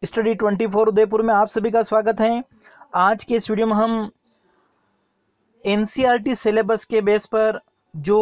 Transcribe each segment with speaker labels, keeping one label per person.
Speaker 1: Study 24 Udaipur में आप सभी का स्वागत है। आज के इस वीडियो में हम एनसीईआरटी सिलेबस के बेस पर जो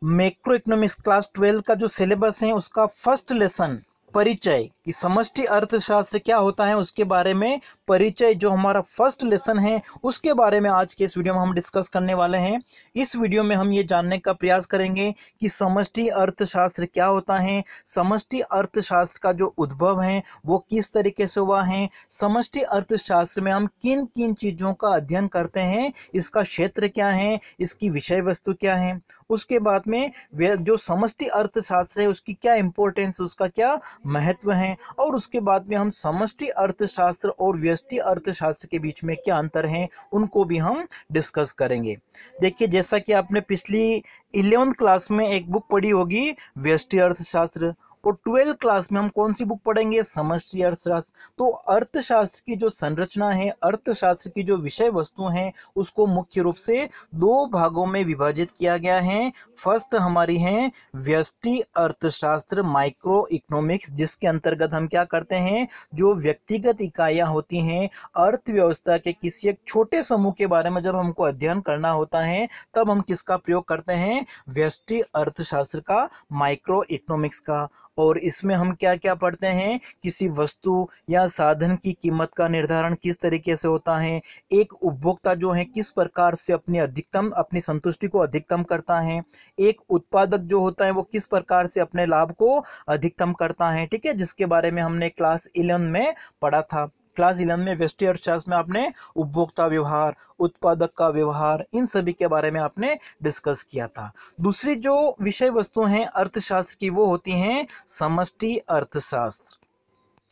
Speaker 1: मैक्रो इकोनॉमिक्स क्लास 12 का जो सिलेबस है उसका फर्स्ट लेसन परिचय कि समष्टि अर्थशास्त्र क्या होता है उसके बारे में परिचय जो हमारा फर्स्ट लेसन है उसके बारे में आज के इस वीडियो में हम डिस्कस करने वाले हैं। इस वीडियो में हम ये जानने का प्रयास करेंगे कि समष्टि अर्थशास्त्र क्या होता है, समष्टि अर्थशास्त्र का जो उद्भव है वो किस तरीके से हुआ है, समष्टि अर्थशास्त्र में हम किन किन चीज़ों का अध्ययन करते हैं, इसका क्षेत्र क्या है, इसकी विषय वस्तु क्या है। उसके बाद में जो समष्टि अर्थशास्त्र है उसकी क्या इंपॉर्टेंस, उसका क्या महत्व है, और उसके बाद में हम समष्टि अर्थशास्त्र और व्यष्टि अर्थशास्त्र के बीच में क्या अंतर है उनको भी हम डिस्कस करेंगे। देखिए, जैसा कि आपने पिछली 11th क्लास में एक बुक पढ़ी होगी व्यष्टि अर्थशास्त्र, और 12th क्लास में हम कौन सी बुक पढ़ेंगे, समष्टि अर्थशास्त्र। तो अर्थशास्त्र की जो संरचना है, अर्थशास्त्र की जो विषय वस्तु हैं उसको मुख्य रूप से दो भागों में विभाजित किया गया है। फर्स्ट हमारी है व्यष्टि अर्थशास्त्र माइक्रो इकोनॉमिक्स, जिसके अंतर्गत हम क्या करते हैं, जो व्यक्तिगत इकाइयां होती हैं अर्थव्यवस्था के किसी एक छोटे समूह के बारे में जब हमको अध्ययन करना होता है तब हम किसका प्रयोग करते हैं, व्यष्टि अर्थशास्त्र का, माइक्रो इकोनॉमिक्स का। और इसमें हम क्या क्या पढ़ते हैं, किसी वस्तु या साधन की कीमत का निर्धारण किस तरीके से होता है, एक उपभोक्ता जो है किस प्रकार से अपनी संतुष्टि को अधिकतम करता है, एक उत्पादक जो होता है वो किस प्रकार से अपने लाभ को अधिकतम करता है। ठीक है, जिसके बारे में हमने क्लास 11 में पढ़ा था। क्लास 11 में व्यष्टि अर्थशास्त्र में आपने उपभोक्ता व्यवहार, उत्पादक का व्यवहार, इन सभी के बारे में आपने डिस्कस किया था। दूसरी जो विषय वस्तु हैं अर्थशास्त्र की वो होती हैं समष्टि अर्थशास्त्र,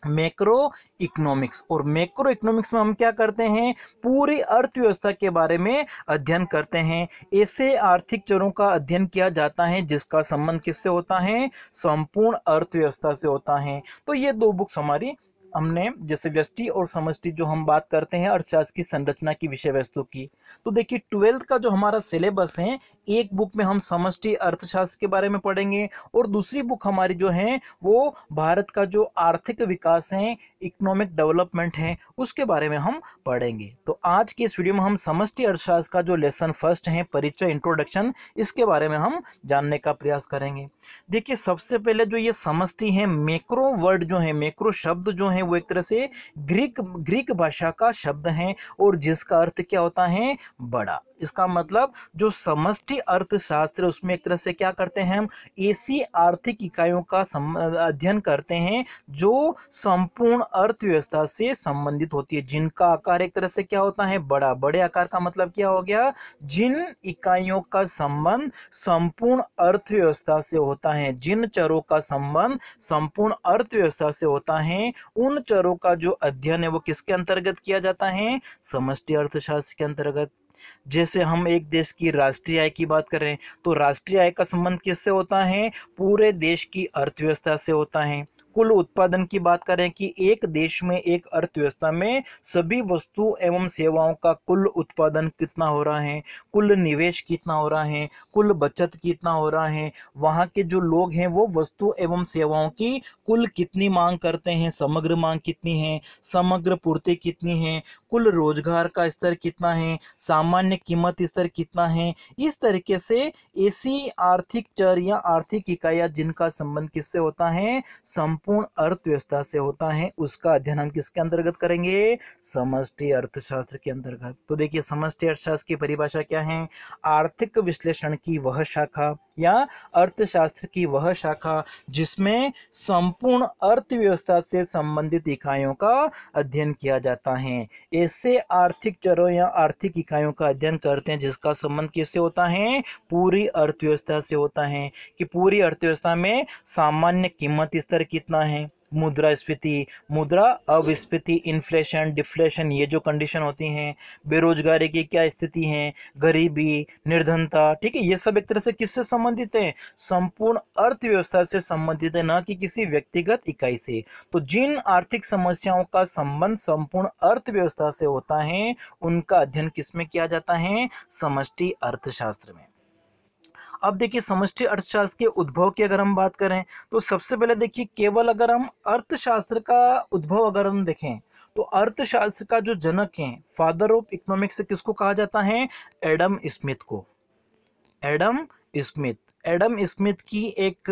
Speaker 1: मैक्रो इकोनॉमिक्स। और मैक्रो इकोनॉमिक्स में हम क्या करते हैं, पूरी अर्थव्यवस्था के बारे में अध्ययन करते हैं। ऐसे आर्थिक चरों का अध्ययन किया जाता है जिसका संबंध किससे होता है, संपूर्ण अर्थव्यवस्था से होता है। तो ये दो बुक्स हमारी हमने, जैसे व्यष्टि और समष्टि जो हम बात करते हैं अर्थशास्त्र की संरचना की विषय वस्तु की, तो देखिए 12th का जो हमारा सिलेबस है, एक बुक में हम समष्टि अर्थशास्त्र के बारे में पढ़ेंगे और दूसरी बुक हमारी जो है वो भारत का जो आर्थिक विकास है, इकोनॉमिक डेवलपमेंट है, उसके बारे में हम पढ़ेंगे। तो आज के इस वीडियो में हम समष्टि अर्थशास्त्र का जो लेसन फर्स्ट है परिचय, इंट्रोडक्शन, इसके बारे में हम जानने का प्रयास करेंगे। देखिए, सबसे पहले जो ये समष्टि है, मैक्रो वर्ड जो है, मैक्रो शब्द जो है वो एक तरह से ग्रीक भाषा का शब्द है और जिसका अर्थ क्या होता है, बड़ा। इसका मतलब जो समष्टि अर्थशास्त्र उसमें एक तरह से क्या करते हैं, हम ऐसी आर्थिक इकाइयों का अध्ययन करते हैं जो संपूर्ण अर्थव्यवस्था से संबंधित होती है, जिनका आकार एक तरह से क्या होता है, बड़ा। बड़े आकार का मतलब क्या हो गया, जिन इकाइयों का संबंध संपूर्ण अर्थव्यवस्था से होता है, जिन चरों का संबंध संपूर्ण अर्थव्यवस्था से होता है, उन चरों का जो अध्ययन है वो किसके अंतर्गत किया जाता है, समष्टि अर्थशास्त्र के अंतर्गत। जैसे हम एक देश की राष्ट्रीय आय की बात करें तो राष्ट्रीय आय का संबंध किससे होता है, पूरे देश की अर्थव्यवस्था से होता है। कुल उत्पादन की बात करें कि एक देश में, एक अर्थव्यवस्था में सभी वस्तु एवं सेवाओं का कुल उत्पादन कितना हो रहा है, कुल निवेश कितना हो रहा है, कुल बचत कितना हो रहा है, वहाँ के जो लोग हैं वो वस्तु एवं सेवाओं की कुल कितनी मांग करते हैं, समग्र मांग कितनी है, समग्र पूर्ति कितनी है, कुल रोजगार का स्तर कितना है, सामान्य कीमत स्तर कितना है। इस तरीके से ऐसी आर्थिक चर या आर्थिक इकाइयां जिनका संबंध किससे होता है, संपूर्ण अर्थव्यवस्था से होता है, उसका अध्ययन हम किसके अंतर्गत करेंगे, समष्टि अर्थशास्त्र के अंतर्गत। तो देखिए, समष्टि अर्थशास्त्र की परिभाषा क्या है, आर्थिक विश्लेषण की वह शाखा या अर्थशास्त्र की वह शाखा जिसमें संपूर्ण अर्थव्यवस्था से संबंधित इकाइयों का अध्ययन किया जाता है। ऐसे आर्थिक चरों या आर्थिक इकाइयों का अध्ययन करते हैं जिसका संबंध किससे होता है, पूरी अर्थव्यवस्था से होता है, कि पूरी अर्थव्यवस्था में सामान्य कीमत स्तर कितना है, मुद्रास्फीति, मुद्रा अविस्फीति, इन्फ्लेशन, डिफ्लेशन, ये जो कंडीशन होती हैं, बेरोजगारी की क्या स्थिति है, गरीबी, निर्धनता, ठीक है, ये सब एक तरह से किससे संबंधित है, संपूर्ण अर्थव्यवस्था से संबंधित है, ना कि किसी व्यक्तिगत इकाई से। तो जिन आर्थिक समस्याओं का संबंध संपूर्ण अर्थव्यवस्था से होता है उनका अध्ययन किसमें किया जाता है, समष्टि अर्थशास्त्र में। अब देखिए समष्टि अर्थशास्त्र के उद्भव की अगर हम बात करें तो सबसे पहले देखिए, केवल अगर हम अर्थशास्त्र का उद्भव अगर हम देखें तो अर्थशास्त्र का जो जनक है, फादर ऑफ इकोनॉमिक्स, किसको कहा जाता है? एडम स्मिथ को। Adam Smith. एडम स्मिथ की एक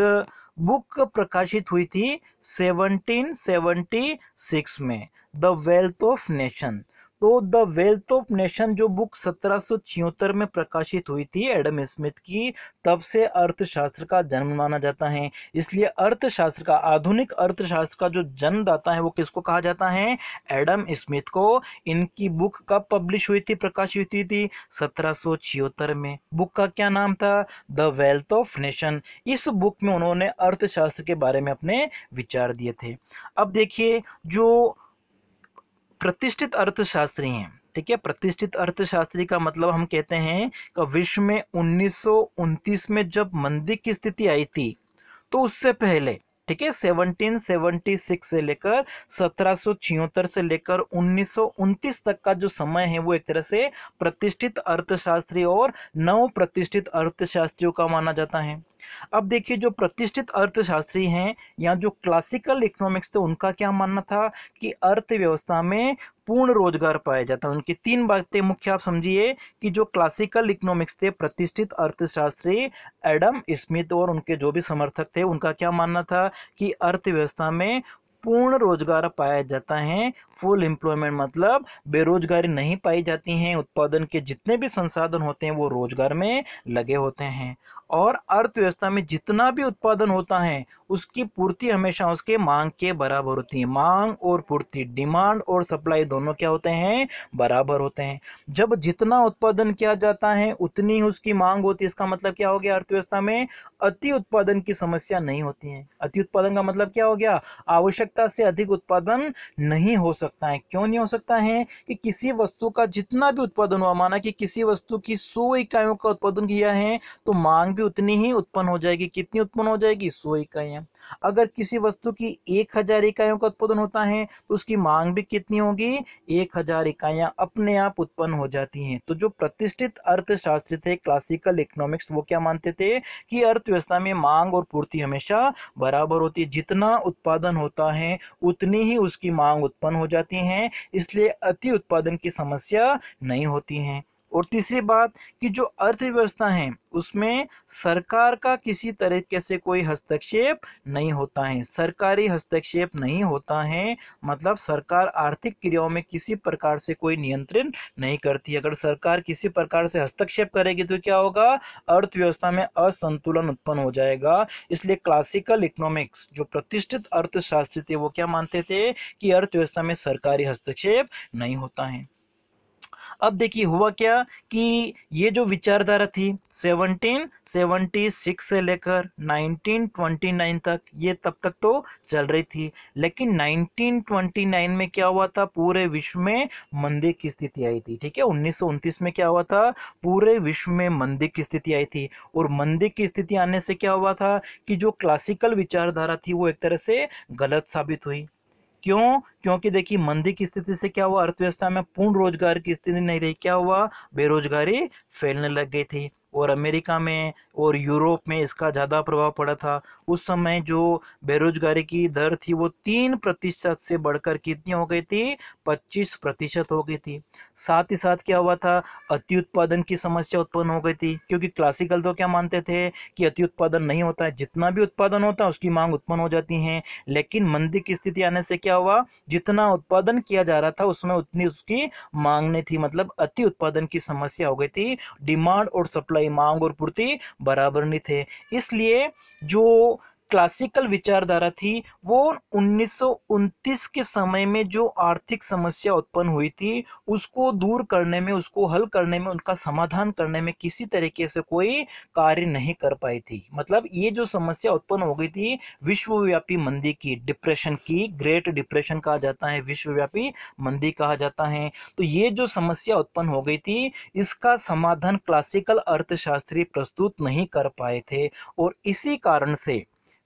Speaker 1: बुक प्रकाशित हुई थी 1776 में, द वेल्थ ऑफ नेशन। तो द वेल्थ ऑफ नेशन जो बुक 1776 में प्रकाशित हुई थी एडम स्मिथ की, तब से अर्थशास्त्र का जन्म माना जाता है। इसलिए अर्थशास्त्र का, आधुनिक अर्थशास्त्र का जो जन्मदाता है वो किसको कहा जाता है? एडम स्मिथ को। इनकी बुक कब पब्लिश हुई थी, प्रकाशित हुई थी? 1776 में। बुक का क्या नाम था? The wealth of nation. इस बुक में उन्होंने अर्थशास्त्र के बारे में अपने विचार दिए थे। अब देखिए, जो प्रतिष्ठित अर्थशास्त्री हैं, ठीक है, प्रतिष्ठित अर्थशास्त्री का मतलब हम कहते हैं कि विश्व में 1929 में जब मंदी की स्थिति आई थी, तो उससे पहले, ठीक है, 1776 से लेकर 1776 से लेकर 1929 तक का जो समय है वो एक तरह से प्रतिष्ठित अर्थशास्त्री और नव प्रतिष्ठित अर्थशास्त्रियों का माना जाता है। अब देखिए, जो प्रतिष्ठित अर्थशास्त्री हैं या जो क्लासिकल इकोनॉमिक्स थे, उनका क्या मानना था कि अर्थव्यवस्था में पूर्ण रोजगार पाया जाता है। उनकी तीन बातें मुख्य आप समझिए कि जो क्लासिकल इकोनॉमिक्स थे, प्रतिष्ठित अर्थशास्त्री एडम स्मिथ और उनके जो भी समर्थक थे, उनका क्या मानना था कि अर्थव्यवस्था में पूर्ण रोजगार पाया जाता है। फुल एम्प्लॉयमेंट मतलब बेरोजगारी नहीं पाई जाती है, उत्पादन के जितने भी संसाधन होते हैं वो रोजगार में लगे होते हैं, और अर्थव्यवस्था में जितना भी उत्पादन होता है उसकी पूर्ति हमेशा उसके मांग के बराबर होती है। मांग और पूर्ति, डिमांड और सप्लाई दोनों क्या होते हैं? बराबर होते हैं। जब जितना उत्पादन किया जाता है उतनी ही उसकी मांग होती है। इसका मतलब क्या हो गया? अर्थव्यवस्था में अति उत्पादन की समस्या नहीं होती है। अति उत्पादन का मतलब क्या हो गया? आवश्यकता से अधिक उत्पादन नहीं हो सकता है। क्यों नहीं हो सकता है? कि किसी वस्तु का जितना भी उत्पादन हुआ, माना कि किसी वस्तु की 100 इकाइयों का उत्पादन किया है तो मांग भी उतनी ही उत्पन्न हो जाएगी। कितनी उत्पन्न हो जाएगी? 100 इकाइयां। अगर किसी वस्तु की 1000 इकाइयों का उत्पादन होता है तो उसकी मांग भी कितनी होगी? 1000 इकाइयां अपने आप उत्पन्न हो जाती हैं। तो जो प्रतिष्ठित अर्थशास्त्री थे, क्लासिकल इकोनॉमिक्स, वो क्या मानते थे कि अर्थव्यवस्था में मांग और पूर्ति हमेशा बराबर होती है। जितना उत्पादन होता है उतनी ही उसकी मांग उत्पन्न हो जाती है, इसलिए अति उत्पादन की समस्या नहीं होती है। और तीसरी बात कि जो अर्थव्यवस्था है उसमें सरकार का किसी तरीके से कोई हस्तक्षेप नहीं होता है। सरकारी हस्तक्षेप नहीं होता है मतलब सरकार आर्थिक क्रियाओं में किसी प्रकार से कोई नियंत्रण नहीं करती। अगर सरकार किसी प्रकार से हस्तक्षेप करेगी तो क्या होगा? अर्थव्यवस्था में असंतुलन उत्पन्न हो जाएगा। इसलिए क्लासिकल इकोनॉमिक्स, जो प्रतिष्ठित अर्थशास्त्री थे, वो क्या मानते थे कि अर्थव्यवस्था में सरकारी हस्तक्षेप नहीं होता है। अब देखिए हुआ क्या कि ये जो विचारधारा थी 1776 से लेकर 1929 तक, ये तब तक तो चल रही थी, लेकिन 1929 में क्या हुआ था? पूरे विश्व में मंदी की स्थिति आई थी। ठीक है, 1929 में क्या हुआ था? पूरे विश्व में मंदी की स्थिति आई थी, और मंदी की स्थिति आने से क्या हुआ था कि जो क्लासिकल विचारधारा थी वो एक तरह से गलत साबित हुई। क्यों? क्योंकि देखिए मंदी की स्थिति से क्या हुआ? अर्थव्यवस्था में पूर्ण रोजगार की स्थिति नहीं रही। क्या हुआ? बेरोजगारी फैलने लग गई थी, और अमेरिका में और यूरोप में इसका ज़्यादा प्रभाव पड़ा था। उस समय जो बेरोजगारी की दर थी वो 3% से बढ़कर कितनी हो गई थी? 25% हो गई थी। साथ ही साथ क्या हुआ था? अति उत्पादन की समस्या उत्पन्न हो गई थी, क्योंकि क्लासिकल तो क्या मानते थे कि अति उत्पादन नहीं होता है, जितना भी उत्पादन होता है उसकी मांग उत्पन्न हो जाती है। लेकिन मंदी की स्थिति आने से क्या हुआ? जितना उत्पादन किया जा रहा था उसमें उतनी उसकी मांग नहीं थी, मतलब अति उत्पादन की समस्या हो गई थी। डिमांड और सप्लाई, मांग और पूर्ति बराबर नहीं थे। इसलिए जो क्लासिकल विचारधारा थी वो 1929 के समय में जो आर्थिक समस्या उत्पन्न हुई थी उसको दूर करने में, उसको हल करने में, उनका समाधान करने में किसी तरीके से कोई कार्य नहीं कर पाई थी। मतलब ये जो समस्या उत्पन्न हो गई थी विश्वव्यापी मंदी की, डिप्रेशन की, ग्रेट डिप्रेशन कहा जाता है, विश्वव्यापी मंदी कहा जाता है। तो ये जो समस्या उत्पन्न हो गई थी इसका समाधान क्लासिकल अर्थशास्त्री प्रस्तुत नहीं कर पाए थे, और इसी कारण से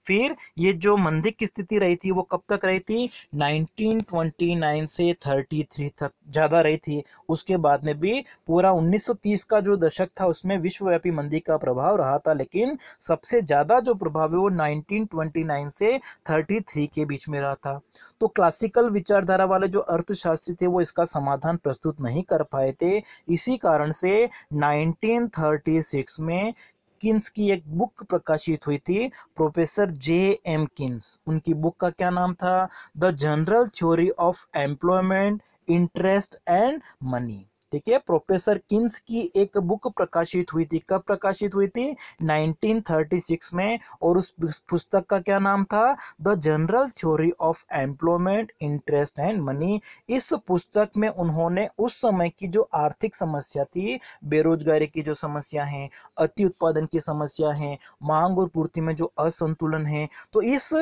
Speaker 1: फिर ये जो मंदी की स्थिति रही थी वो कब तक रही थी, 1929 से 33 तक ज़्यादा रही थी। उसके बाद में भी पूरा 1930 का जो दशक था उसमें विश्वव्यापी मंदी का प्रभाव रहा था, लेकिन सबसे ज़्यादा जो प्रभाव है वो 1929 से 33 के बीच में रहा था। तो क्लासिकल विचारधारा वाले जो अर्थशास्त्री थे वो इसका समाधान प्रस्तुत नहीं कर पाए थे। इसी कारण से 1936 में किन्स की एक बुक प्रकाशित हुई थी, प्रोफेसर J.M. किन्स। उनकी बुक का क्या नाम था, the general theory of employment, interest and money. ठीक है, प्रोफेसर किन्स की एक बुक प्रकाशित हुई थी। कब प्रकाशित हुई थी, 1936 में, और उस पुस्तक का क्या नाम था, the general theory of employment, interest and money. इस पुस्तक में उन्होंने उस समय की जो आर्थिक समस्या थी, बेरोजगारी की जो समस्या है, अति उत्पादन की समस्या है, मांग और पूर्ति में जो असंतुलन है, तो इस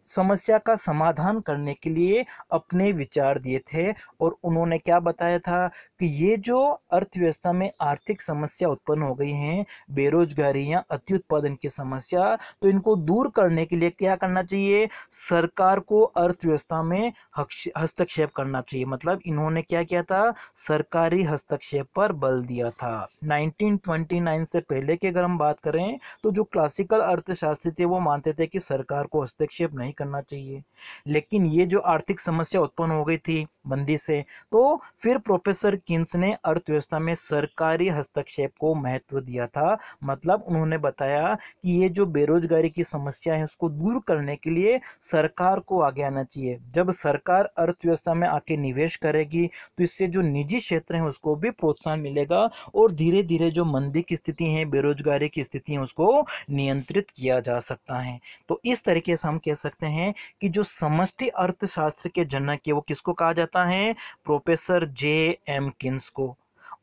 Speaker 1: समस्या का समाधान करने के लिए अपने विचार दिए थे। और उन्होंने क्या बताया था कि ये जो अर्थव्यवस्था में आर्थिक समस्या उत्पन्न हो गई है, बेरोजगारी या अति उत्पादन की समस्या, तो इनको दूर करने के लिए क्या करना चाहिए, सरकार को अर्थव्यवस्था में हस्तक्षेप करना चाहिए। मतलब इन्होंने क्या किया था, सरकारी हस्तक्षेप पर बल दिया था। 1929 से पहले की अगर हम बात करें तो जो क्लासिकल अर्थशास्त्री थे वो मानते थे कि सरकार को हस्तक्षेप नहीं करना चाहिए। लेकिन ये जो आर्थिक समस्या उत्पन्न हो गई थी मंदी से, तो फिर प्रोफेसर किन्स ने अर्थव्यवस्था में सरकारी हस्तक्षेप को महत्व दिया था। मतलब उन्होंने बताया कि ये जो बेरोजगारी की समस्या है उसको दूर करने के लिए सरकार को आगे आना चाहिए। जब सरकार अर्थव्यवस्था में आके निवेश करेगी तो इससे जो निजी क्षेत्र है उसको भी प्रोत्साहन मिलेगा और धीरे धीरे जो मंदी की स्थिति है, बेरोजगारी की स्थिति है, उसको नियंत्रित किया जा सकता है। तो इस तरीके से हम कह सकते हैं कि जो समष्टि अर्थशास्त्र के जनक है वो किसको कहा जाता है, प्रोफेसर J.M. किन्स को।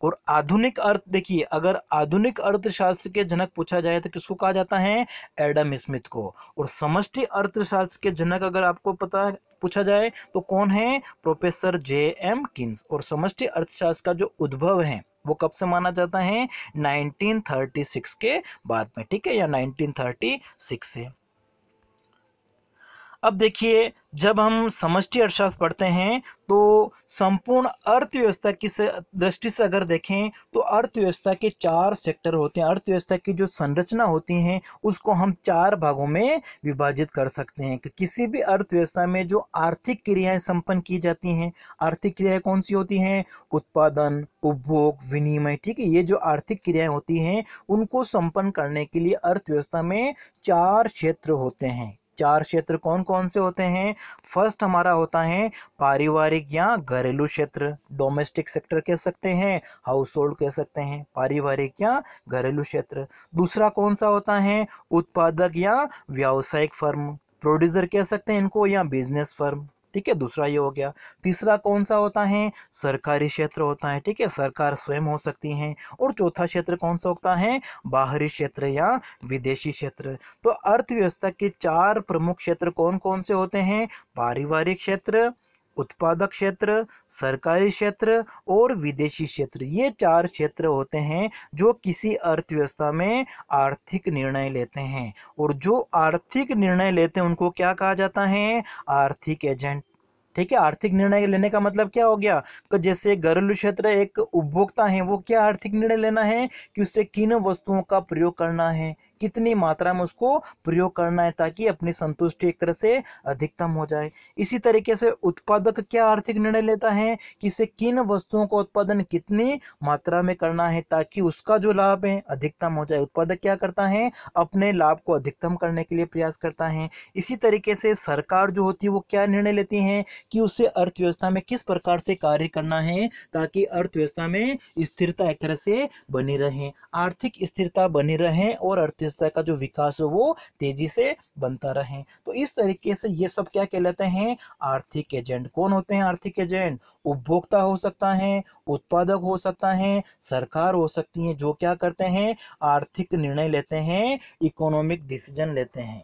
Speaker 1: और आधुनिक अर्थ, देखिए अगर आधुनिक अर्थशास्त्र के जनक पूछा जाए तो किसको कहा जाता है, एडम स्मिथ को। और समष्टि अर्थशास्त्र के जनक अगर आपको पता पूछा जाए तो कौन है, प्रोफेसर J.M. किन्स। और समष्टि अर्थशास्त्र का जो उद्भव है वो कब से माना जाता है, 1936 के बाद में। ठीक है, या 1936 से। अब देखिए जब हम समष्टि अर्थशास्त्र पढ़ते हैं तो संपूर्ण अर्थव्यवस्था की दृष्टि से अगर देखें तो अर्थव्यवस्था के 4 सेक्टर होते हैं। अर्थव्यवस्था की जो संरचना होती है उसको हम 4 भागों में विभाजित कर सकते हैं। कि किसी भी अर्थव्यवस्था में जो आर्थिक क्रियाएं संपन्न की जाती हैं, आर्थिक क्रियाएं कौन सी होती हैं, उत्पादन, उपभोग, विनिमय। ठीक है, ये जो आर्थिक क्रियाएं होती हैं उनको संपन्न करने के लिए अर्थव्यवस्था में 4 क्षेत्र होते हैं। 4 क्षेत्र कौन कौन से होते हैं, फर्स्ट हमारा होता है पारिवारिक या घरेलू क्षेत्र, डोमेस्टिक सेक्टर कह सकते हैं, हाउस होल्ड कह सकते हैं, पारिवारिक या घरेलू क्षेत्र। दूसरा कौन सा होता है, उत्पादक या व्यावसायिक फर्म, प्रोड्यूसर कह सकते हैं इनको, या बिजनेस फर्म। ठीक है, दूसरा ये हो गया। तीसरा कौन सा होता है, सरकारी क्षेत्र होता है। ठीक है, सरकार स्वयं हो सकती है। और चौथा क्षेत्र कौन सा होता है, बाहरी क्षेत्र या विदेशी क्षेत्र। तो अर्थव्यवस्था के 4 प्रमुख क्षेत्र कौन कौन से होते हैं, पारिवारिक क्षेत्र, उत्पादक क्षेत्र, सरकारी क्षेत्र और विदेशी क्षेत्र। ये 4 क्षेत्र होते हैं जो किसी अर्थव्यवस्था में आर्थिक निर्णय लेते हैं। और जो आर्थिक निर्णय लेते हैं उनको क्या कहा जाता है, आर्थिक एजेंट। ठीक है, आर्थिक निर्णय लेने का मतलब क्या हो गया, तो जैसे घरेलू क्षेत्र एक उपभोक्ता है, वो क्या आर्थिक निर्णय लेना है कि उससे किन वस्तुओं का प्रयोग करना है, कितनी मात्रा में उसको प्रयोग करना है, ताकि अपनी संतुष्टि एक तरह से अधिकतम हो जाए। इसी तरीके से उत्पादक क्या आर्थिक निर्णय लेता है कि इसे किन वस्तुओं का उत्पादन कितनी मात्रा में करना है ताकि उसका जो लाभ है अधिकतम हो जाए। उत्पादक क्या करता है, अपने लाभ को अधिकतम करने के लिए प्रयास करता है। इसी तरीके से सरकार जो होती है वो क्या निर्णय लेती है कि उसे अर्थव्यवस्था में किस प्रकार से कार्य करना है ताकि अर्थव्यवस्था में स्थिरता एक तरह से बनी रहे, आर्थिक स्थिरता बनी रहे और अर्थव्यवस्था का जो विकास है वो तेजी से बनता रहे। तो इस तरीके से ये सब क्या कहलाते हैं, आर्थिक एजेंट। कौन होते हैं आर्थिक एजेंट, उपभोक्ता हो सकता है, उत्पादक हो सकता है, सरकार हो सकती है, जो क्या करते हैं, आर्थिक निर्णय लेते हैं, इकोनॉमिक डिसीजन लेते हैं।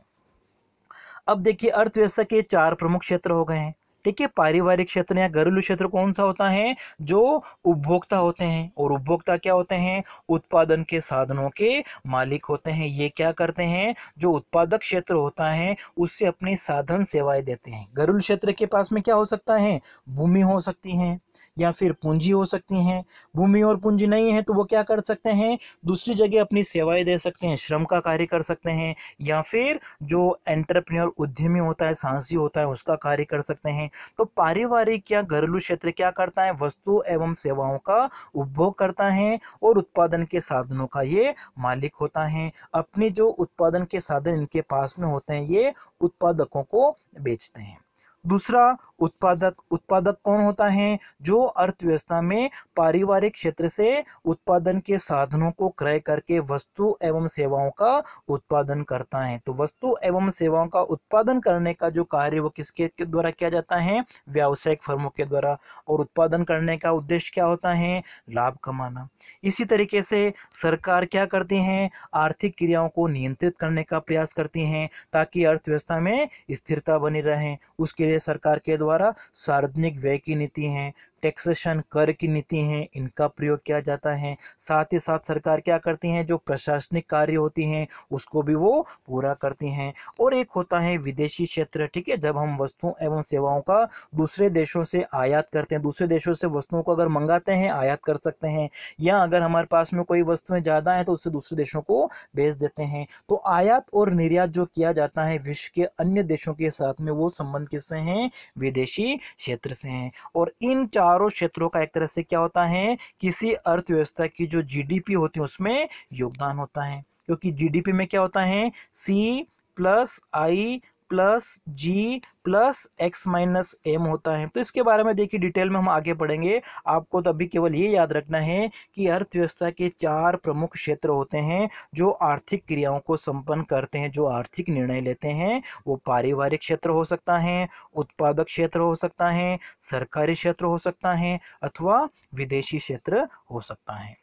Speaker 1: अब देखिए अर्थव्यवस्था के 4 प्रमुख क्षेत्र हो गए हैं। ठीक है। पारिवारिक क्षेत्र या घरेलू क्षेत्र कौन सा होता है? जो उपभोक्ता होते हैं, और उपभोक्ता क्या होते हैं? उत्पादन के साधनों के मालिक होते हैं। ये क्या करते हैं? जो उत्पादक क्षेत्र होता है उससे अपनी साधन सेवाएं देते हैं। घरेलू क्षेत्र के पास में क्या हो सकता है? भूमि हो सकती है या फिर पूंजी हो सकती है। भूमि और पूंजी नहीं है तो वो क्या कर सकते हैं? दूसरी जगह अपनी सेवाएं दे सकते हैं, श्रम का कार्य कर सकते हैं, या फिर जो एंटरप्रेन्योर उद्यमी होता है, साहसी होता है, उसका कार्य कर सकते हैं। तो पारिवारिक या घरेलू क्षेत्र क्या करता है? वस्तु एवं सेवाओं का उपभोग करता है और उत्पादन के साधनों का ये मालिक होता है। अपने जो उत्पादन के साधन इनके पास में होते हैं ये उत्पादकों को बेचते हैं। दूसरा, उत्पादक। उत्पादक कौन होता है? जो अर्थव्यवस्था में पारिवारिक क्षेत्र से उत्पादन के साधनों को क्रय करके वस्तु एवं सेवाओं का उत्पादन करता है। तो वस्तु एवं सेवाओं का उत्पादन करने का जो कार्य वो किसके द्वारा किया जाता है? व्यावसायिक फर्मों के द्वारा। और उत्पादन करने का उद्देश्य क्या होता है? लाभ कमाना। इसी तरीके से सरकार क्या करती है? आर्थिक क्रियाओं को नियंत्रित करने का प्रयास करती हैं ताकि अर्थव्यवस्था में स्थिरता बनी रहे। उसके लिए सरकार के द्वारा सार्वजनिक व्यय की नीति है, टैक्सेशन कर की नीति है, इनका प्रयोग किया जाता है। साथ ही साथ सरकार क्या करती हैं? जो प्रशासनिक कार्य होती हैं उसको भी वो पूरा करती हैं। और एक होता है विदेशी क्षेत्र, ठीक है। जब हम वस्तुओं एवं सेवाओं का दूसरे देशों से आयात करते हैं, दूसरे देशों से वस्तुओं को अगर मंगाते हैं आयात कर सकते हैं, या अगर हमारे पास में कोई वस्तुएं ज़्यादा हैं तो उससे दूसरे देशों को बेच देते हैं। तो आयात और निर्यात जो किया जाता है विश्व के अन्य देशों के साथ में, वो संबंध किससे हैं? विदेशी क्षेत्र से हैं। और इन चारों क्षेत्रों का एक तरह से क्या होता है? किसी अर्थव्यवस्था की जो जीडीपी होती है उसमें योगदान होता है। क्योंकि जीडीपी में क्या होता है? सी प्लस आई प्लस जी प्लस एक्स माइनस एम होता है। तो इसके बारे में देखिए डिटेल में हम आगे पढ़ेंगे। आपको तो अभी केवल ये याद रखना है कि अर्थव्यवस्था के 4 प्रमुख क्षेत्र होते हैं जो आर्थिक क्रियाओं को संपन्न करते हैं, जो आर्थिक निर्णय लेते हैं। वो पारिवारिक क्षेत्र हो सकता है, उत्पादक क्षेत्र हो सकता है, सरकारी क्षेत्र हो सकता है, अथवा विदेशी क्षेत्र हो सकता है।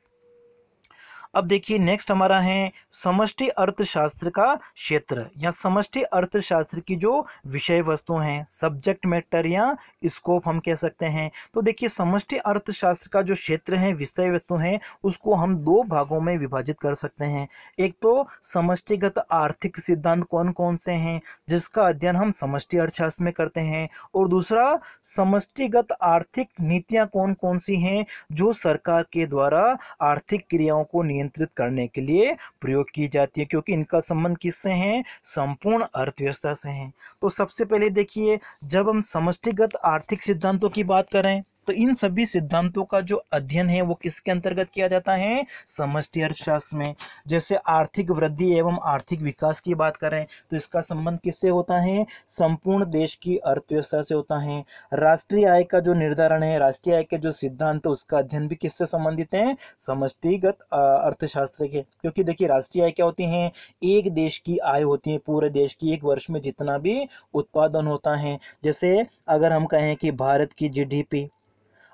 Speaker 1: अब देखिए नेक्स्ट हमारा है समष्टि अर्थशास्त्र का क्षेत्र, या समष्टि अर्थशास्त्र की जो विषय वस्तु हैं, सब्जेक्ट मैटर या स्कोप हम कह सकते हैं। तो देखिए समष्टि अर्थशास्त्र का जो क्षेत्र है, विषय वस्तु हैं, उसको हम 2 भागों में विभाजित कर सकते हैं। एक तो समष्टिगत आर्थिक सिद्धांत कौन कौन से हैं जिसका अध्ययन हम समष्टि अर्थशास्त्र में करते हैं, और दूसरा समष्टिगत आर्थिक नीतियां कौन कौन सी हैं जो सरकार के द्वारा आर्थिक क्रियाओं को नियंत्रित करने के लिए प्रयोग की जाती है, क्योंकि इनका संबंध किससे है? संपूर्ण अर्थव्यवस्था से है। तो सबसे पहले देखिए, जब हम समष्टिगत आर्थिक सिद्धांतों की बात करें तो इन सभी सिद्धांतों का जो अध्ययन है वो किसके अंतर्गत किया जाता है? समष्टि अर्थशास्त्र में। जैसे आर्थिक वृद्धि एवं आर्थिक विकास की बात करें तो इसका संबंध किससे होता है? संपूर्ण देश की अर्थव्यवस्था से होता है। राष्ट्रीय आय का जो निर्धारण है, राष्ट्रीय आय के जो सिद्धांत है उसका अध्ययन भी किससे संबंधित है? समष्टिगत अर्थशास्त्र के। क्योंकि देखिए राष्ट्रीय आय क्या होती है? एक देश की आय होती है, पूरे देश की, एक वर्ष में जितना भी उत्पादन होता है। जैसे अगर हम कहें कि भारत की जीडीपी,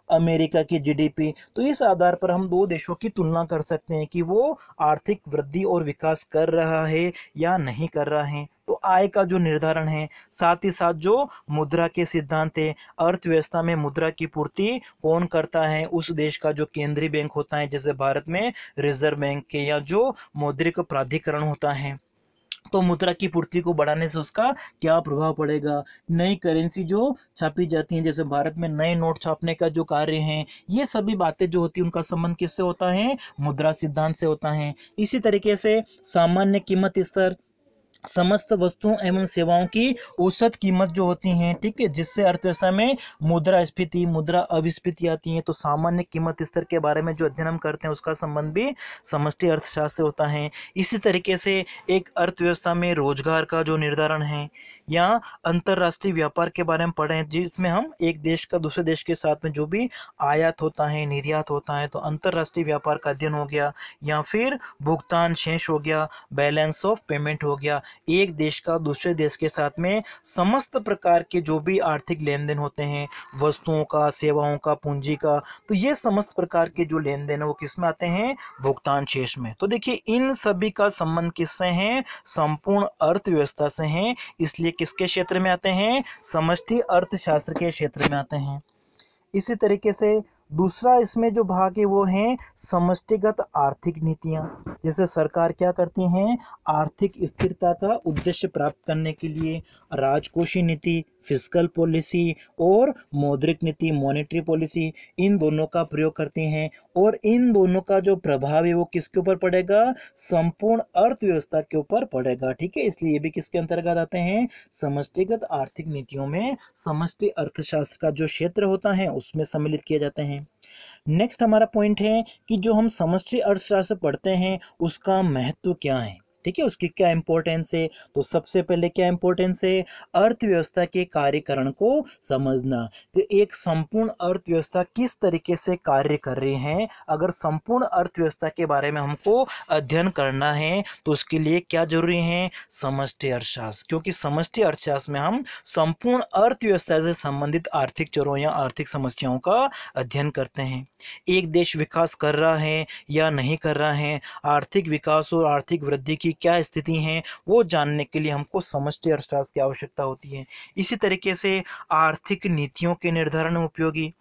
Speaker 1: अमेरिका की जीडीपी, तो इस आधार पर हम 2 देशों की तुलना कर सकते हैं कि वो आर्थिक वृद्धि और विकास कर रहा है या नहीं कर रहा है। तो आय का जो निर्धारण है, साथ ही साथ जो मुद्रा के सिद्धांत है, अर्थव्यवस्था में मुद्रा की पूर्ति कौन करता है? उस देश का जो केंद्रीय बैंक होता है, जैसे भारत में रिजर्व बैंक के, या जो मौद्रिक प्राधिकरण होता है। तो मुद्रा की पूर्ति को बढ़ाने से उसका क्या प्रभाव पड़ेगा? नई करेंसी जो छापी जाती हैं, जैसे भारत में नए नोट छापने का जो कार्य है, ये सभी बातें जो होती हैं उनका संबंध किससे होता है? मुद्रा सिद्धांत से होता है। इसी तरीके से सामान्य कीमत स्तर, समस्त वस्तुओं एवं सेवाओं की औसत कीमत जो होती हैं, ठीक है, जिससे अर्थव्यवस्था में मुद्रास्फीति, मुद्रा अभिस्फीति आती है। तो सामान्य कीमत स्तर के बारे में जो अध्ययन हम करते हैं उसका संबंध भी समष्टि अर्थशास्त्र से होता है। इसी तरीके से एक अर्थव्यवस्था में रोजगार का जो निर्धारण है, या अंतरराष्ट्रीय व्यापार के बारे में पढ़ें, जिसमें हम एक देश का दूसरे देश के साथ में जो भी आयात होता है, निर्यात होता है, तो अंतरराष्ट्रीय व्यापार का अध्ययन हो गया, या फिर भुगतान शेष हो गया, बैलेंस ऑफ पेमेंट हो गया। एक देश का दूसरे देश के साथ में समस्त प्रकार के जो भी आर्थिक लेन देन होते हैं, वस्तुओं का, सेवाओं का, पूंजी का, तो ये समस्त प्रकार के जो लेन देन है वो किस में आते हैं? भुगतान शेष में। तो देखिए इन सभी का संबंध किससे है? संपूर्ण अर्थव्यवस्था से है, इसलिए किसके क्षेत्र में आते हैं? समष्टि अर्थशास्त्र के क्षेत्र में आते हैं। इसी तरीके से दूसरा इसमें जो भाग है वो है समष्टिगत आर्थिक नीतियां। जैसे सरकार क्या करती हैं? आर्थिक स्थिरता का उद्देश्य प्राप्त करने के लिए राजकोषीय नीति, फिस्कल पॉलिसी और मौद्रिक नीति, मॉनेटरी पॉलिसी, इन दोनों का प्रयोग करती हैं और इन दोनों का जो प्रभाव है वो किसके ऊपर पड़ेगा? संपूर्ण अर्थव्यवस्था के ऊपर पड़ेगा। ठीक है, इसलिए ये भी किसके अंतर्गत आते हैं? समष्टिगत आर्थिक नीतियों में समष्टि अर्थशास्त्र का जो क्षेत्र होता है उसमें सम्मिलित किए जाते हैं। नेक्स्ट हमारा पॉइंट है कि जो हम समष्टि अर्थशास्त्र पढ़ते हैं उसका महत्व क्या है। ठीक है, उसकी क्या इंपॉर्टेंस है? तो सबसे पहले क्या इंपॉर्टेंस है? अर्थव्यवस्था के कार्यकरण को समझना। तो एक संपूर्ण अर्थव्यवस्था किस तरीके से कार्य कर रही है, अगर संपूर्ण अर्थव्यवस्था के बारे में हमको अध्ययन करना है तो उसके लिए क्या जरूरी है? समष्टि अर्थशास्त्र। क्योंकि समष्टि अर्थशास्त्र में हम संपूर्ण अर्थव्यवस्था से संबंधित आर्थिक चरों या आर्थिक समस्याओं का अध्ययन करते हैं। एक देश विकास कर रहा है या नहीं कर रहा है, आर्थिक विकास और आर्थिक वृद्धि की क्या स्थिति है, वो जानने के लिए हमको समष्टि अर्थशास्त्र की आवश्यकता होती है। इसी तरीके से आर्थिक नीतियों के निर्धारण में उपयोगी,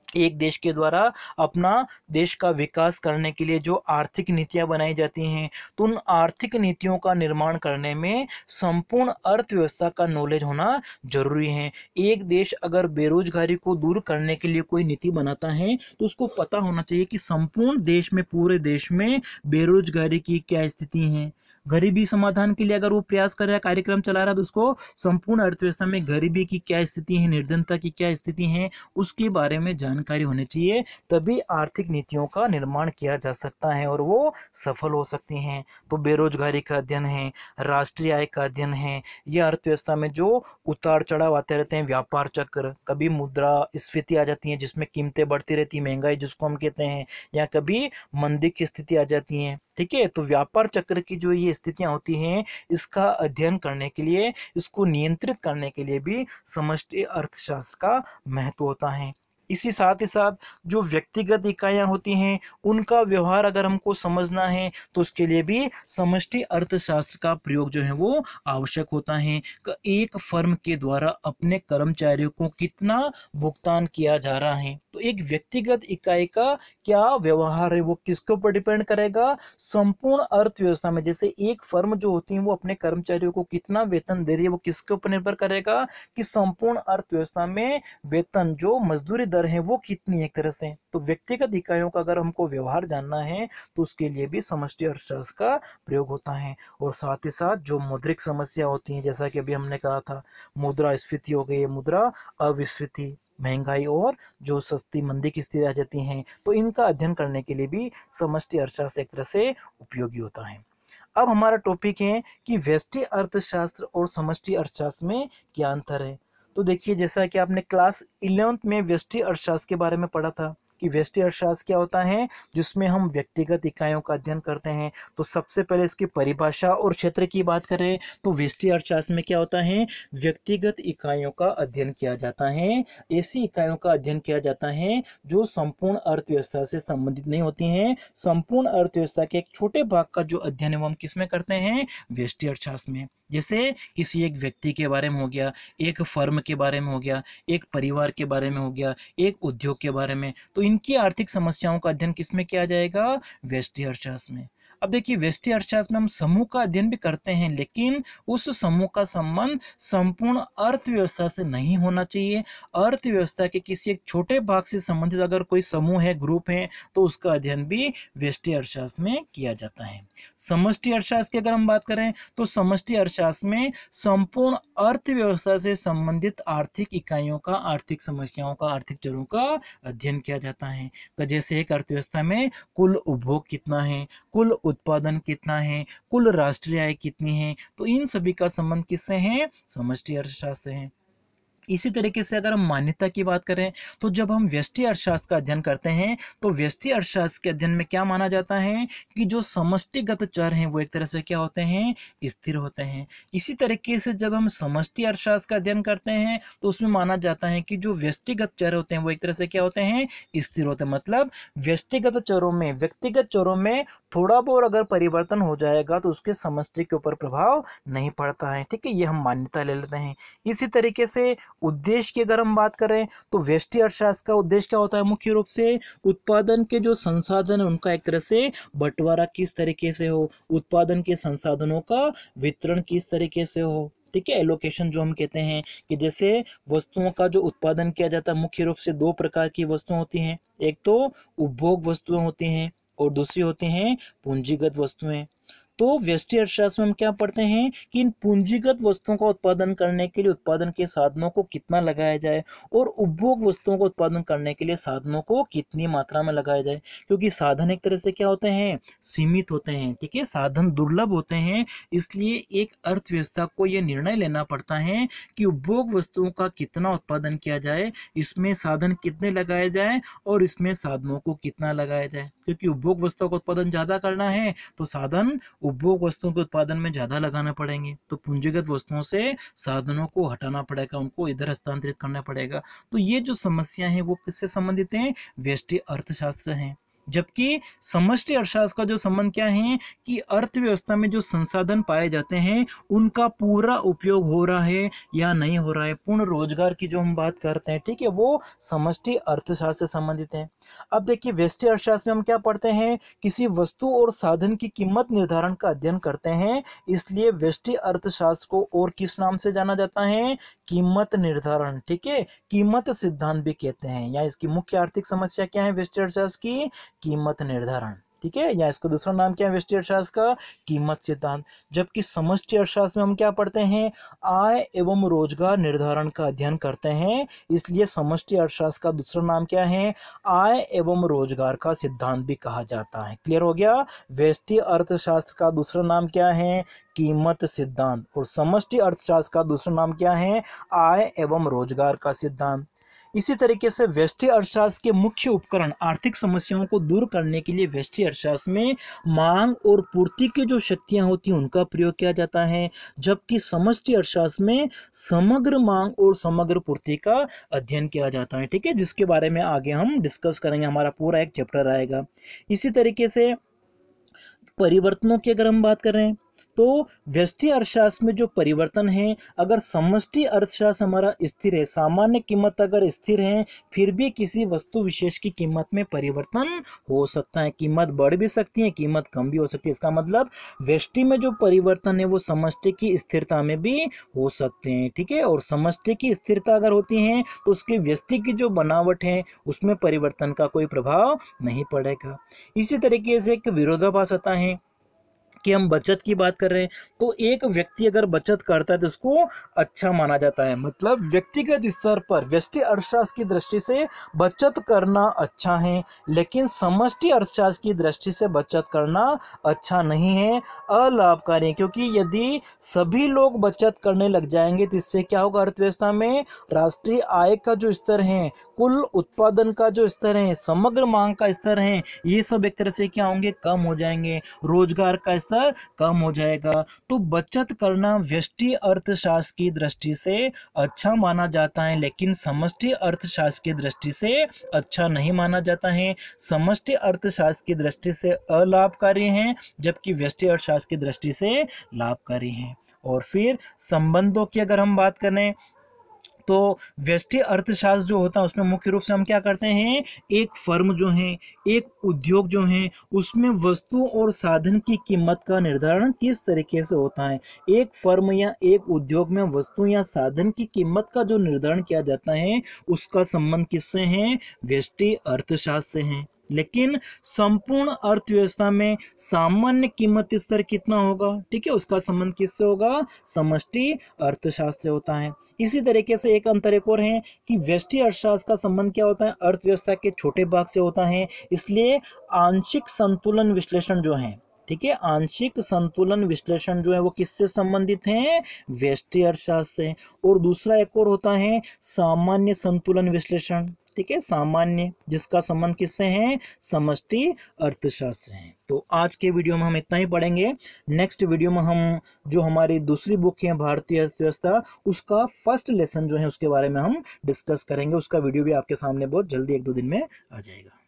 Speaker 1: एक देश के द्वारा अपना देश का विकास करने के लिए जो आर्थिक नीतियां बनाई जाती हैं, तो उन आर्थिक नीतियों का निर्माण करने में संपूर्ण अर्थव्यवस्था का नॉलेज होना जरूरी है। एक देश अगर बेरोजगारी को दूर करने के लिए कोई नीति बनाता है तो उसको पता होना चाहिए कि संपूर्ण देश में, पूरे देश में बेरोजगारी की क्या स्थिति है। गरीबी समाधान के लिए अगर वो प्रयास कर रहा है, कार्यक्रम चला रहा है, तो उसको संपूर्ण अर्थव्यवस्था में गरीबी की क्या स्थिति है, निर्धनता की क्या स्थिति है, उसके बारे में जानकारी होनी चाहिए। तभी आर्थिक नीतियों का निर्माण किया जा सकता है और वो सफल हो सकती हैं। तो बेरोजगारी का अध्ययन है, राष्ट्रीय आय का अध्ययन है, यह अर्थव्यवस्था में जो उतार चढ़ाव आते रहते हैं, व्यापार चक्र, कभी मुद्रा स्फीति आ जाती है जिसमें कीमतें बढ़ती रहती, महंगाई जिसको हम कहते हैं, या कभी मंदी की स्थिति आ जाती है। ठीक है, तो व्यापार चक्र की जो ये स्थितियां होती हैं, इसका अध्ययन करने के लिए, इसको नियंत्रित करने के लिए भी समष्टि अर्थशास्त्र का महत्व होता है। इसी साथ ही साथ जो व्यक्तिगत इकाइयां होती हैं उनका व्यवहार अगर हमको समझना है तो उसके लिए भी समष्टि अर्थशास्त्र का प्रयोग जो है वो आवश्यक होता है। एक फर्म के द्वारा अपने कर्मचारियों को कितना भुगतान किया जा रहा है, तो एक व्यक्तिगत इकाई का क्या व्यवहार है वो किसके ऊपर डिपेंड करेगा? संपूर्ण अर्थव्यवस्था में। जैसे एक फर्म जो होती है वो अपने कर्मचारियों को कितना वेतन दे रही है वो किसके ऊपर निर्भर करेगा? कि संपूर्ण अर्थव्यवस्था में वेतन, जो मजदूरी दर है वो कितनी है एक तरह से। तो व्यक्तिगत इकाइयों का अगर हमको व्यवहार जानना है तो उसके लिए भी समष्टि अर्थशास्त्र का प्रयोग होता है। और साथ ही साथ जो मौद्रिक समस्या होती है, जैसा कि अभी हमने कहा था, मुद्रा स्फीति हो गई, मुद्रा अविस्फीति, महंगाई और जो सस्ती मंदी की स्थिति आ जाती हैं, तो इनका अध्ययन करने के लिए भी समष्टि अर्थशास्त्र एक तरह से उपयोगी होता है। अब हमारा टॉपिक है कि व्यष्टि अर्थशास्त्र और समष्टि अर्थशास्त्र में क्या अंतर है। तो देखिए, जैसा कि आपने क्लास 11th में व्यष्टि अर्थशास्त्र के बारे में पढ़ा था कि व्यष्टि अर्थशास्त्र क्या होता है, जिसमें हम व्यक्तिगत इकाइयों का अध्ययन करते हैं। तो सबसे पहले इसकी परिभाषा और क्षेत्र की बात करें तो व्यष्टि अर्थशास्त्र में क्या होता है? व्यक्तिगत इकाइयों का अध्ययन किया जाता है। ऐसी इकाइयों का अध्ययन किया जाता है जो संपूर्ण अर्थव्यवस्था से संबंधित नहीं होती हैं। संपूर्ण अर्थव्यवस्था के एक छोटे भाग का जो अध्ययन है वो हम किसमें करते हैं? व्यष्टि अर्थशास्त्र में। जैसे किसी एक व्यक्ति के बारे में हो गया, एक फर्म के बारे में हो गया, एक परिवार के बारे में हो गया, एक उद्योग के बारे में, तो इनकी आर्थिक समस्याओं का अध्ययन किसमें किया जाएगा? व्यष्टि अर्थशास्त्र में। अब देखिए, व्यष्टि अर्थशास्त्र में हम समूह का अध्ययन भी करते हैं, लेकिन उस समूह का संबंध संपूर्ण अर्थव्यवस्था से नहीं होना चाहिए। अर्थव्यवस्था के किसी एक छोटे भाग से संबंधित अगर कोई समूह है, ग्रुप है, तो उसका अध्ययन भी व्यष्टि अर्थशास्त्र में किया जाता है। समष्टि अर्थशास्त्र की अगर हम बात करें तो समष्टि अर्थशास्त्र में संपूर्ण अर्थव्यवस्था से संबंधित आर्थिक इकाइयों का, आर्थिक समस्याओं का, आर्थिक चरों का अध्ययन किया जाता है। जैसे एक अर्थव्यवस्था में कुल उपभोग कितना है, कुल उत्पादन कितना है, कुल राष्ट्रीय आय कितनी है, तो इन सभी का संबंध किससे है? समष्टि अर्थशास्त्र से है। इसी तरीके से अगर हम मान्यता की बात करें तो जब हम व्यष्टि अर्थशास्त्र का अध्ययन करते हैं तो व्यष्टि अर्थशास्त्र के अध्ययन में क्या माना जाता है कि जो समष्टिगत चर हैं वो एक तरह से क्या होते हैं, स्थिर होते हैं। इसी तरीके से जब हम समष्टि अर्थशास्त्र का अध्ययन करते हैं तो उसमें माना जाता है कि जो व्यष्टिगत चर होते हैं वो एक तरह से क्या होते हैं, स्थिर होते हैं। मतलब व्यष्टिगत चरों में, व्यक्तिगत चरों में थोड़ा बहुत अगर परिवर्तन हो जाएगा तो उसके समष्टि के ऊपर प्रभाव नहीं पड़ता है। ठीक है, ये हम मान्यता ले लेते हैं। इसी तरीके से उद्देश्य की अगर हम बात करें तो व्यष्टि अर्थशास्त्र का उद्देश्य क्या होता है, मुख्य रूप से उत्पादन के जो संसाधन है उनका एक तरह से बंटवारा किस तरीके से हो, उत्पादन के संसाधनों का वितरण किस तरीके से हो। ठीक है, एलोकेशन जो हम कहते हैं कि जैसे वस्तुओं का जो उत्पादन किया जाता है, मुख्य रूप से दो प्रकार की वस्तुएं होती हैं, एक तो उपभोग वस्तुएं होती हैं और दूसरी होती हैं पूंजीगत वस्तुएं। तो व्यष्टि अर्थशास्त्र में हम क्या पढ़ते हैं कि इन पूंजीगत वस्तुओं का उत्पादन करने के लिए उत्पादन के साधनों को कितना लगाया जाए और उपभोग वस्तुओं को उत्पादन करने के लिए साधनों को कितनी मात्रा में लगाया जाए, क्योंकि साधन एक तरह से क्या होते हैं, सीमित होते हैं। ठीक है, साधन दुर्लभ होते हैं, इसलिए एक अर्थव्यवस्था को यह निर्णय लेना पड़ता है कि उपभोग वस्तुओं का कितना उत्पादन किया जाए, इसमें साधन कितने लगाए जाए और इसमें साधनों को कितना लगाया जाए। क्योंकि उपभोग वस्तुओं का उत्पादन ज्यादा करना है तो साधन उपभोग वस्तुओं के उत्पादन में ज्यादा लगाना पड़ेंगे, तो पूंजीगत वस्तुओं से साधनों को हटाना पड़ेगा, उनको इधर हस्तांतरित करना पड़ेगा। तो ये जो समस्या है वो किससे संबंधित है, व्यष्टि अर्थशास्त्र है। जबकि समष्टि अर्थशास्त्र का जो संबंध क्या है कि अर्थव्यवस्था में जो संसाधन पाए जाते हैं उनका पूरा उपयोग हो रहा है या नहीं हो रहा है, पूर्ण रोजगार की जो हम बात करते हैं, ठीक है, वो समष्टि अर्थशास्त्र से संबंधित है। अब देखिए व्यष्टि अर्थशास्त्र में हम क्या पढ़ते हैं, किसी वस्तु और साधन की कीमत निर्धारण का अध्ययन करते हैं, इसलिए व्यष्टि अर्थशास्त्र को और किस नाम से जाना जाता है, कीमत निर्धारण। ठीक है, कीमत सिद्धांत भी कहते हैं। या इसकी मुख्य आर्थिक समस्या क्या है व्यष्टि अर्थशास्त्र की, कीमत निर्धारण। ठीक है, या इसका दूसरा नाम क्या है व्यष्टि अर्थशास्त्र का, कीमत सिद्धांत। जबकि समष्टि अर्थशास्त्र में हम क्या पढ़ते हैं, आय एवं रोजगार निर्धारण का अध्ययन करते हैं, इसलिए समष्टि अर्थशास्त्र का दूसरा नाम क्या है, आय एवं रोजगार का सिद्धांत भी कहा जाता है। क्लियर हो गया, व्यष्टि अर्थशास्त्र का दूसरा नाम क्या है, कीमत सिद्धांत, और समष्टि अर्थशास्त्र का दूसरा नाम क्या है, आय एवं रोजगार का सिद्धांत। इसी तरीके से व्यष्टि अर्थशास्त्र के मुख्य उपकरण आर्थिक समस्याओं को दूर करने के लिए व्यष्टि अर्थशास्त्र में मांग और पूर्ति की जो शक्तियां होती हैं उनका प्रयोग किया जाता है, जबकि समष्टि अर्थशास्त्र में समग्र मांग और समग्र पूर्ति का अध्ययन किया जाता है। ठीक है, जिसके बारे में आगे हम डिस्कस करेंगे, हमारा पूरा एक चैप्टर आएगा। इसी तरीके से परिवर्तनों की अगर हम बात करें तो व्यष्टि अर्थशास्त्र में जो परिवर्तन है, अगर समष्टि अर्थशास्त्र हमारा स्थिर है, सामान्य कीमत अगर स्थिर है, फिर भी किसी वस्तु विशेष की कीमत में परिवर्तन हो सकता है, कीमत बढ़ भी सकती है, कीमत कम भी हो सकती है। इसका मतलब व्यष्टि में जो परिवर्तन है वो समष्टि की स्थिरता में भी हो सकते हैं। ठीक है, और समष्टि की स्थिरता अगर होती है तो उसकी व्यष्टि की जो बनावट है उसमें परिवर्तन का कोई प्रभाव नहीं पड़ेगा। इसी तरीके से एक विरोधाभास आता है कि हम बचत की बात कर रहे हैं, तो एक व्यक्ति अगर बचत करता है तो उसको अच्छा माना जाता है। मतलब व्यक्तिगत स्तर पर व्यष्टि अर्थशास्त्र की दृष्टि से बचत करना अच्छा है, लेकिन समष्टि अर्थशास्त्र की दृष्टि से बचत करना अच्छा नहीं है, अलाभकारी है। क्योंकि यदि सभी लोग बचत करने लग जाएंगे तो इससे क्या होगा, अर्थव्यवस्था में राष्ट्रीय आय का जो स्तर है, कुल उत्पादन का जो स्तर है, समग्र मांग का स्तर है, ये सब एक तरह से क्या होंगे, कम हो जाएंगे, रोजगार का स्तर कम हो जाएगा। तो बचत करना व्यष्टि अर्थशास्त्र की दृष्टि से अच्छा माना जाता है, लेकिन समष्टि अर्थशास्त्र की दृष्टि से अच्छा नहीं माना जाता है। समष्टि अर्थशास्त्र की दृष्टि से अलाभकारी है, जबकि व्यष्टि अर्थशास्त्र की दृष्टि से लाभकारी है। और फिर संबंधों की अगर हम बात करें तो व्यष्टि अर्थशास्त्र जो होता है उसमें मुख्य रूप से हम क्या करते हैं, एक फर्म जो है, एक उद्योग जो है, उसमें वस्तु और साधन की कीमत का निर्धारण किस तरीके से होता है। एक फर्म या एक उद्योग में वस्तु या साधन की कीमत का जो निर्धारण किया जाता है उसका संबंध किससे है, व्यष्टि अर्थशास्त्र से है। लेकिन संपूर्ण अर्थव्यवस्था में सामान्य कीमत स्तर कितना होगा, ठीक है, उसका संबंध किससे होगा, समष्टि अर्थशास्त्र से होता है। इसी तरीके से एक अंतर एक और है कि व्यष्टि अर्थशास्त्र का संबंध क्या होता है, अर्थव्यवस्था के छोटे भाग से होता है, इसलिए आंशिक संतुलन विश्लेषण जो है ठीक है। आंशिक संतुलन विश्लेषण जो है वो किससे संबंधित है? व्यष्टि अर्थशास्त्र से। और दूसरा एक और होता है सामान्य संतुलन विश्लेषण, ठीक है, सामान्य, जिसका संबंध किससे है? समष्टि अर्थशास्त्र से है। तो आज के वीडियो में हम इतना ही पढ़ेंगे। नेक्स्ट वीडियो में हम जो हमारी दूसरी बुक है भारतीय अर्थव्यवस्था, उसका फर्स्ट लेसन जो है उसके बारे में हम डिस्कस करेंगे। उसका वीडियो भी आपके सामने बहुत जल्दी 1-2 दिन में आ जाएगा।